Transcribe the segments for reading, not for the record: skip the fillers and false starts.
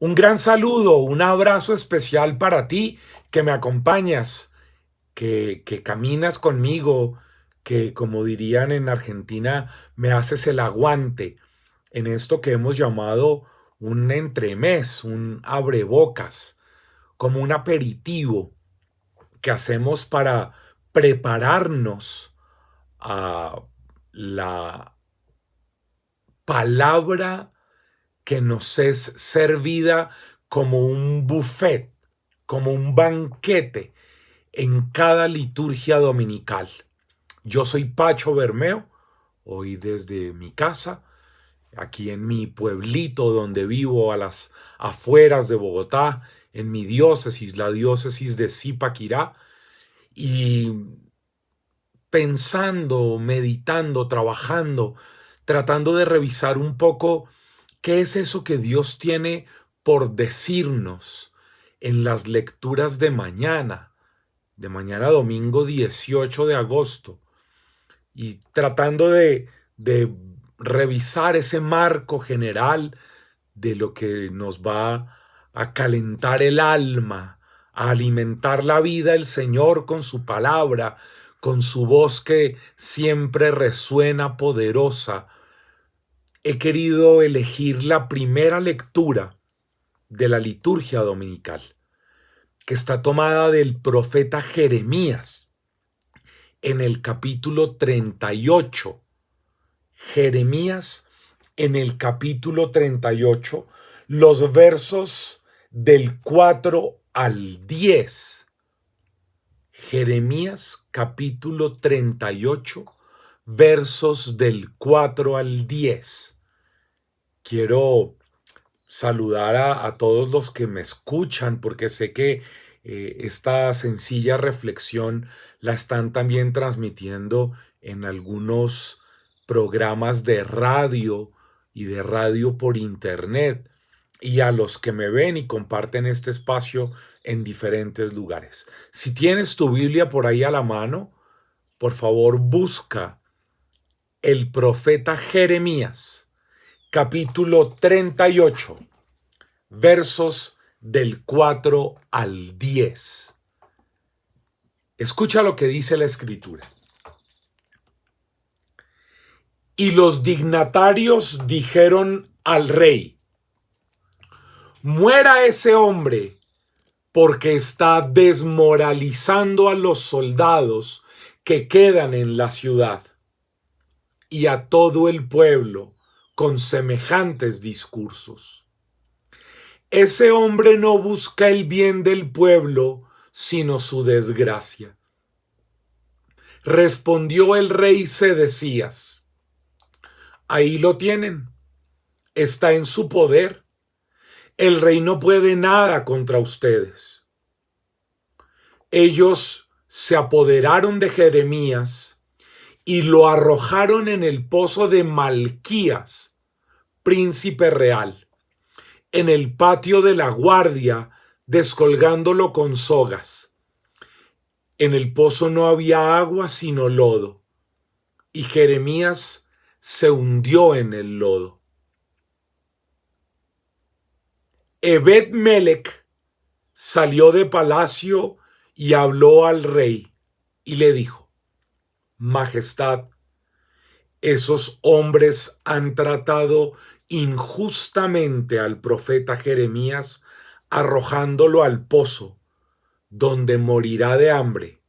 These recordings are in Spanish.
Un gran saludo, un abrazo especial para ti que me acompañas, que caminas conmigo, que como dirían en Argentina, me haces el aguante en esto que hemos llamado un entremés, un abrebocas, como un aperitivo que hacemos para prepararnos a la palabra que nos es servida como un buffet, como un banquete en cada liturgia dominical. Yo soy Pacho Bermeo, hoy desde mi casa, aquí en mi pueblito donde vivo a las afueras de Bogotá, en mi diócesis, la diócesis de Zipaquirá, y pensando, meditando, trabajando, tratando de revisar un poco qué es eso que Dios tiene por decirnos en las lecturas de mañana domingo 18 de agosto, y tratando de revisar ese marco general de lo que nos va a calentar el alma, a alimentar la vida el Señor con su palabra, con su voz que siempre resuena poderosa. He querido elegir la primera lectura de la liturgia dominical, que está tomada del profeta Jeremías en el capítulo 38. Jeremías en el capítulo 38, los versos del 4 al 10. Jeremías capítulo 38, versos del 4 al 10. Quiero saludar a todos los que me escuchan porque sé que esta sencilla reflexión la están también transmitiendo en algunos programas de radio y de radio por internet, y a los que me ven y comparten este espacio en diferentes lugares. Si tienes tu Biblia por ahí a la mano, por favor busca el profeta Jeremías, capítulo 38, versos del 4 al 10. Escucha lo que dice la escritura. Y los dignatarios dijeron al rey: muera ese hombre, porque está desmoralizando a los soldados que quedan en la ciudad y a todo el pueblo con semejantes discursos. Ese hombre no busca el bien del pueblo, sino su desgracia. Respondió el rey Sedecías: ahí lo tienen, está en su poder. El rey no puede nada contra ustedes. Ellos se apoderaron de Jeremías y lo arrojaron en el pozo de Malquías, príncipe real, en el patio de la guardia, descolgándolo con sogas. En el pozo no había agua sino lodo, y Jeremías se hundió en el lodo. Ebed-Melech salió de palacio y habló al rey y le dijo: Majestad, esos hombres han tratado injustamente al profeta Jeremías, arrojándolo al pozo, donde morirá de hambre,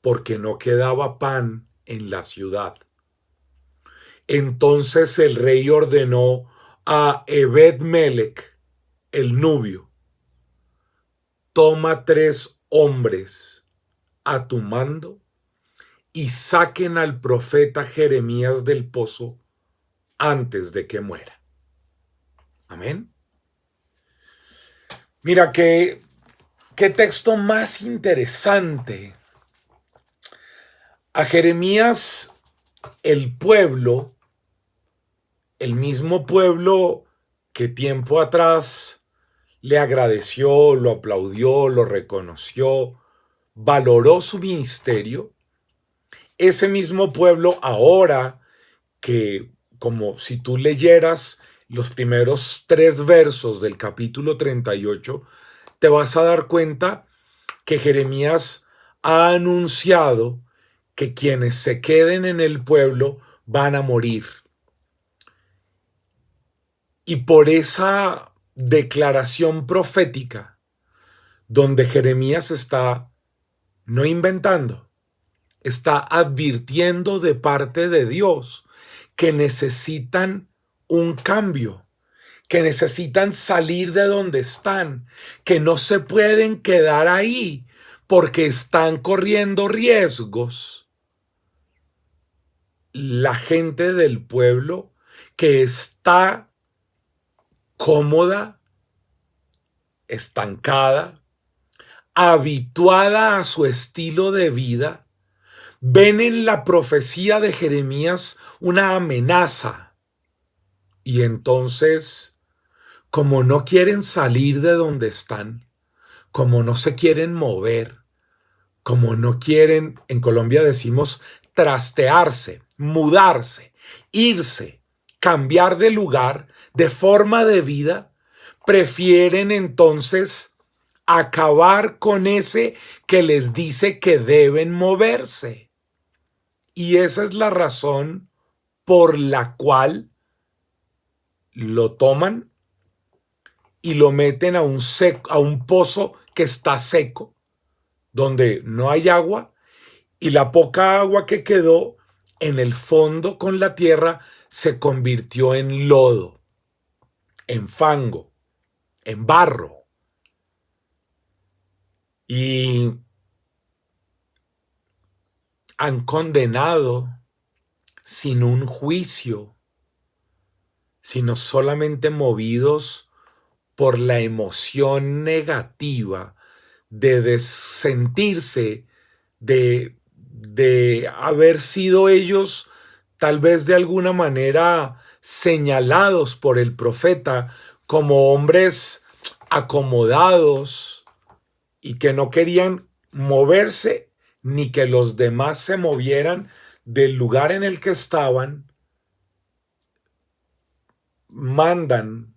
porque no quedaba pan en la ciudad. Entonces el rey ordenó a Ebed-Melech, el nubio: toma 3 hombres a tu mando y saquen al profeta Jeremías del pozo antes de que muera. Amén. Mira, qué texto más interesante. A Jeremías, el pueblo, el mismo pueblo que tiempo atrás le agradeció, lo aplaudió, lo reconoció, valoró su ministerio, ese mismo pueblo ahora, que como si tú leyeras los primeros 3 versos del capítulo 38, te vas a dar cuenta que Jeremías ha anunciado que quienes se queden en el pueblo van a morir. Y por esa declaración profética, donde Jeremías está no inventando, está advirtiendo de parte de Dios que necesitan un cambio, que necesitan salir de donde están, que no se pueden quedar ahí porque están corriendo riesgos. La gente del pueblo que está cómoda, estancada, habituada a su estilo de vida, ven en la profecía de Jeremías una amenaza. Y entonces, como no quieren salir de donde están, como no se quieren mover, como no quieren, en Colombia decimos, trastearse, mudarse, irse, cambiar de lugar, de forma de vida, prefieren entonces acabar con ese que les dice que deben moverse. Y esa es la razón por la cual lo toman y lo meten a un pozo que está seco, donde no hay agua, y la poca agua que quedó en el fondo con la tierra se convirtió en lodo, en fango, en barro. Y han condenado sin un juicio, sino solamente movidos por la emoción negativa de sentirse, de haber sido ellos tal vez de alguna manera señalados por el profeta como hombres acomodados y que no querían moverse ni que los demás se movieran del lugar en el que estaban, mandan,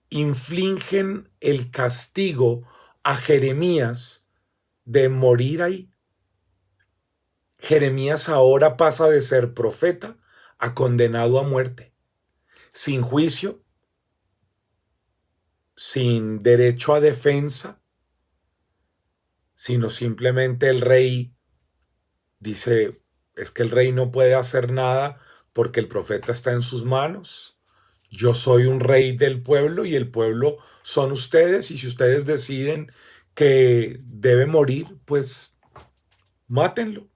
infligen el castigo a Jeremías de morir ahí. Jeremías ahora pasa de ser profeta a condenado a muerte, sin juicio, sin derecho a defensa, sino simplemente el rey dice, es que el rey no puede hacer nada porque el profeta está en sus manos. Yo soy un rey del pueblo y el pueblo son ustedes, y si ustedes deciden que debe morir, pues mátenlo.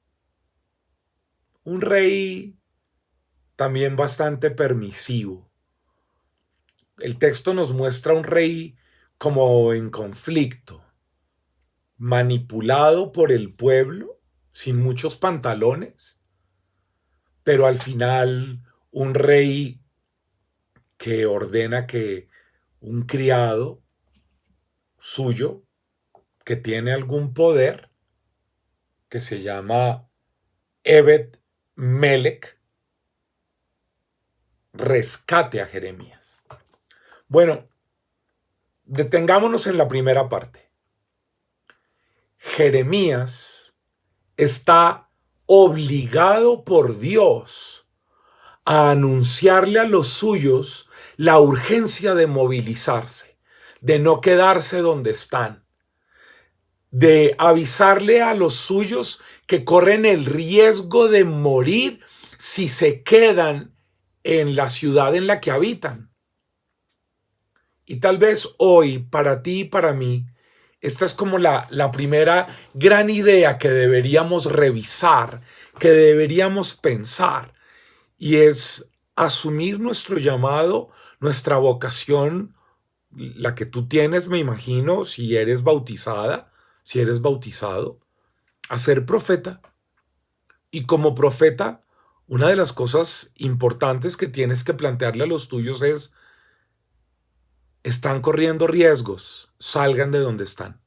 Un rey también bastante permisivo. El texto nos muestra un rey como en conflicto, manipulado por el pueblo, sin muchos pantalones, pero al final un rey que ordena que un criado suyo, que tiene algún poder, que se llama Ebed Melech, rescate a Jeremías. Bueno, detengámonos en la primera parte. Jeremías está obligado por Dios a anunciarle a los suyos la urgencia de movilizarse, de no quedarse donde están, de avisarle a los suyos que corren el riesgo de morir si se quedan en la ciudad en la que habitan. Y tal vez hoy, para ti y para mí, esta es como la primera gran idea que deberíamos revisar, que deberíamos pensar, y es asumir nuestro llamado, nuestra vocación, la que tú tienes, me imagino, si eres bautizada, si eres bautizado, a ser profeta. Y como profeta, una de las cosas importantes que tienes que plantearle a los tuyos es, están corriendo riesgos, salgan de donde están.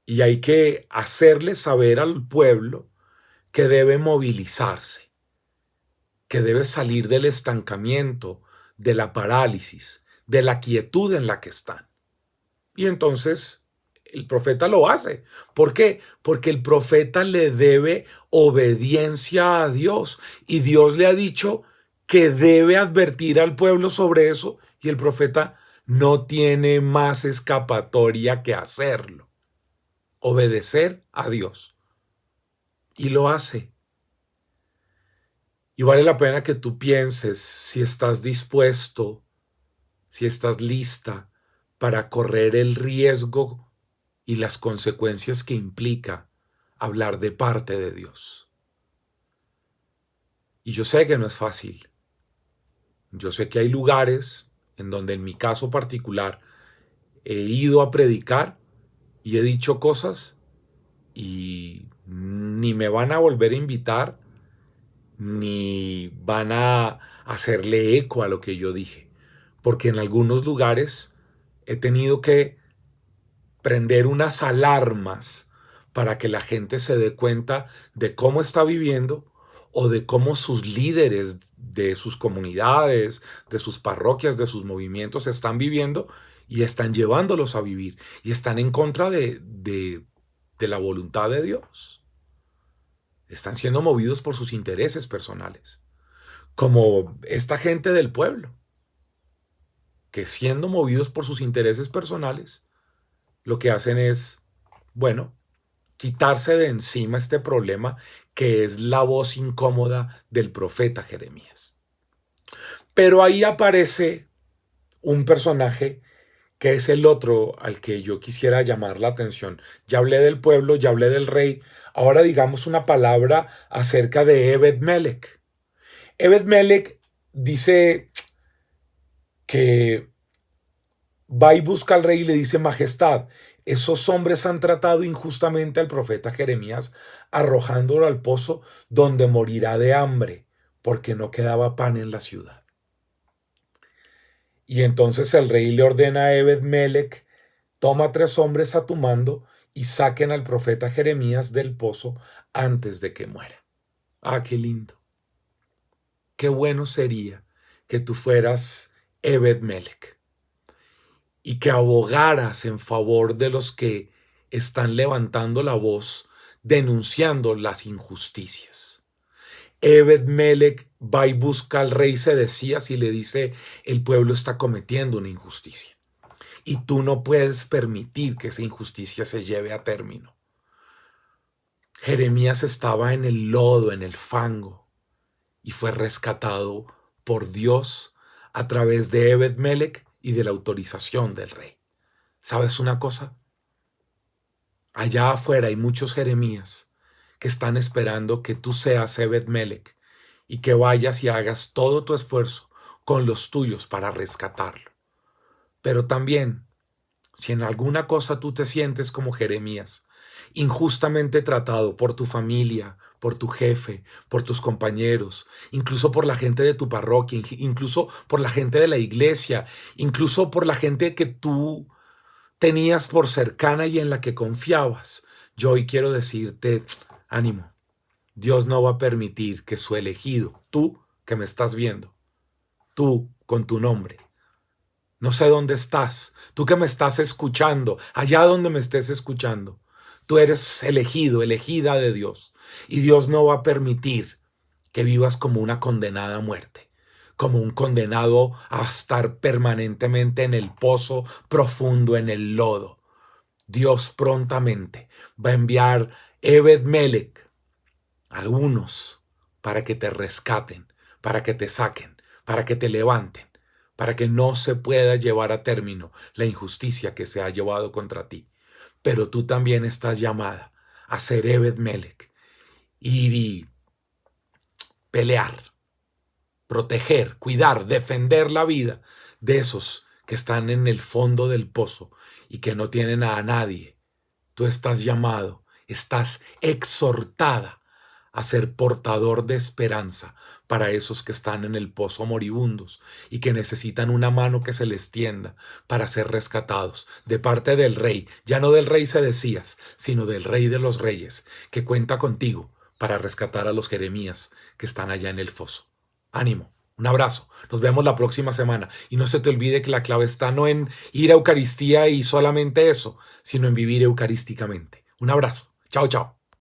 Y hay que hacerle saber al pueblo que debe movilizarse, que debe salir del estancamiento, de la parálisis, de la quietud en la que están. Y entonces el profeta lo hace. ¿Por qué? Porque el profeta le debe obediencia a Dios y Dios le ha dicho que debe advertir al pueblo sobre eso y el profeta no tiene más escapatoria que hacerlo. Obedecer a Dios. Y lo hace. Y vale la pena que tú pienses si estás dispuesto, si estás lista para correr el riesgo y las consecuencias que implica hablar de parte de Dios. Y yo sé que no es fácil. Yo sé que hay lugares en donde en mi caso particular he ido a predicar y he dicho cosas y ni me van a volver a invitar ni van a hacerle eco a lo que yo dije, porque en algunos lugares he tenido que prender unas alarmas para que la gente se dé cuenta de cómo está viviendo o de cómo sus líderes de sus comunidades, de sus parroquias, de sus movimientos están viviendo y están llevándolos a vivir y están en contra de la voluntad de Dios. Están siendo movidos por sus intereses personales, como esta gente del pueblo, que siendo movidos por sus intereses personales, lo que hacen es, bueno, quitarse de encima este problema que es la voz incómoda del profeta Jeremías. Pero ahí aparece un personaje que es el otro al que yo quisiera llamar la atención. Ya hablé del pueblo, ya hablé del rey, ahora digamos una palabra acerca de Ebed-Melech. Ebed-Melech dice que va y busca al rey y le dice: Majestad, esos hombres han tratado injustamente al profeta Jeremías, arrojándolo al pozo donde morirá de hambre, porque no quedaba pan en la ciudad. Y entonces el rey le ordena a Ebed-Melech: toma 3 hombres a tu mando y saquen al profeta Jeremías del pozo antes de que muera. Ah, qué lindo. Qué bueno sería que tú fueras Ebed-Melech y que abogaras en favor de los que están levantando la voz denunciando las injusticias. Ebed-Melech va y busca al rey Sedecías y le dice: el pueblo está cometiendo una injusticia y tú no puedes permitir que esa injusticia se lleve a término. Jeremías estaba en el lodo, en el fango, y fue rescatado por Dios a través de Ebed-Melech y de la autorización del rey. ¿Sabes una cosa? Allá afuera hay muchos Jeremías que están esperando que tú seas Ebed-Melech y que vayas y hagas todo tu esfuerzo con los tuyos para rescatarlo. Pero también, si en alguna cosa tú te sientes como Jeremías, injustamente tratado por tu familia, por tu jefe, por tus compañeros, incluso por la gente de tu parroquia, incluso por la gente de la iglesia, incluso por la gente que tú tenías por cercana y en la que confiabas, yo hoy quiero decirte: ánimo, Dios no va a permitir que su elegido, tú que me estás viendo, tú con tu nombre, no sé dónde estás, tú que me estás escuchando, allá donde me estés escuchando, tú eres elegido, elegida de Dios, y Dios no va a permitir que vivas como una condenada a muerte, como un condenado a estar permanentemente en el pozo profundo, en el lodo. Dios prontamente va a enviar Ebed-Melech a algunos para que te rescaten, para que te saquen, para que te levanten, para que no se pueda llevar a término la injusticia que se ha llevado contra ti. Pero tú también estás llamada a ser Ebed-Melech, ir y pelear, proteger, cuidar, defender la vida de esos que están en el fondo del pozo y que no tienen a nadie. Tú estás llamado, estás exhortada a ser portador de esperanza para esos que están en el pozo moribundos y que necesitan una mano que se les tienda para ser rescatados de parte del rey, ya no del rey Sedecías, sino del rey de los reyes, que cuenta contigo para rescatar a los Jeremías que están allá en el foso. Ánimo, un abrazo. Nos vemos la próxima semana. Y no se te olvide que la clave está no en ir a Eucaristía y solamente eso, sino en vivir eucarísticamente. Un abrazo. Chao, chao.